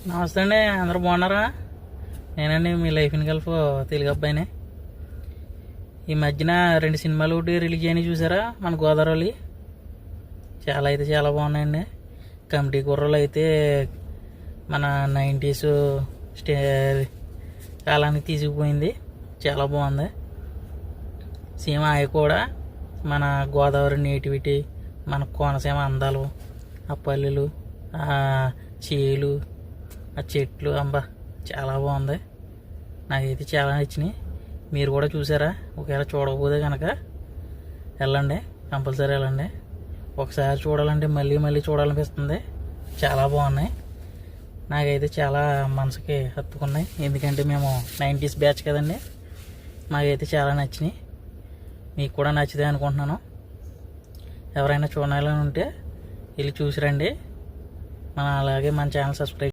నమస్తే అండి, అందరూ బాగున్నారా? నేనండి మీ లైఫ్ ఇన్ గల్ఫ్ తెలుగు అబ్బాయిని. ఈ మధ్యన 2 సినిమాలు ఒకటి రిలీజ్ అయినాయి, చూసారా? మన గోదావరి చాలా బాగున్నాయండి. కమిటీ కుర్రలు అయితే మన 90s కాలానికి తీసుకుపోయింది, చాలా బాగుంది. సీమ అవి కూడా మన గోదావరి నేటివిటీ, మన కోనసీమ అందాలు, ఆ పల్లెలు, ఆ చేలు, ఆ చెట్లు, చాలా బాగుంది. నాకైతే చాలా నచ్చినాయి. మీరు కూడా చూసారా? ఒకవేళ చూడకపోతే కనుక వెళ్ళండి, కంపల్సరీ వెళ్ళండి. ఒకసారి చూడాలంటే మళ్ళీ మళ్ళీ చూడాలనిపిస్తుంది. చాలా బాగున్నాయి. నాకైతే చాలా మనసుకి హత్తుకున్నాయి, ఎందుకంటే మేము 90s బ్యాచ్ కదండి. మాకైతే చాలా నచ్చినాయి. మీకు కూడా నచ్చితే అనుకుంటున్నాను. ఎవరైనా చూడాలని ఉంటే వెళ్ళి చూసిరండి. అలాగే మన ఛానల్ సబ్స్క్రైబ్